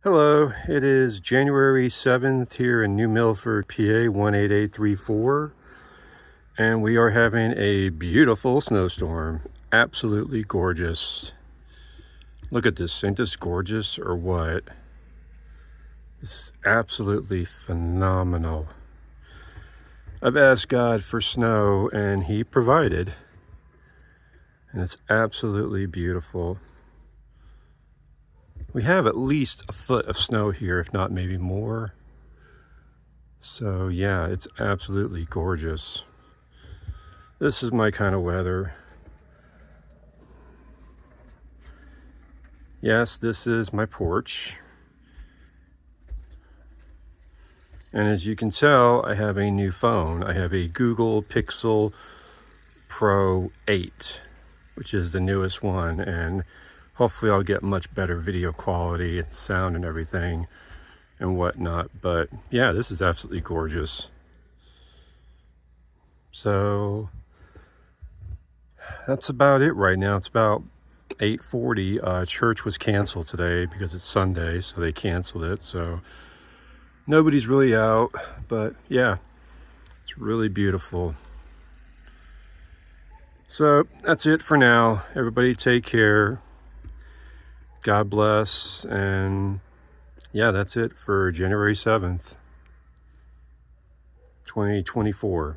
Hello, it is January 7th here in New Milford, PA 18834, and we are having a beautiful snowstorm. Absolutely gorgeous. Look at this, ain't this gorgeous or what? This is absolutely phenomenal. I've asked God for snow and He provided, and it's absolutely beautiful. We have at least a foot of snow here, if not maybe more. So yeah, it's absolutely gorgeous. This is my kind of weather. Yes, this is my porch. And as you can tell, I have a new phone. I have a Google Pixel Pro 8, which is the newest one. And hopefully I'll get much better video quality and sound and everything and whatnot. But yeah, this is absolutely gorgeous. So that's about it right now. It's about 8:40. Church was canceled today because it's Sunday, so they canceled it. So nobody's really out, but yeah, it's really beautiful. So that's it for now. Everybody take care. God bless. And yeah, that's it for January 7th, 2024.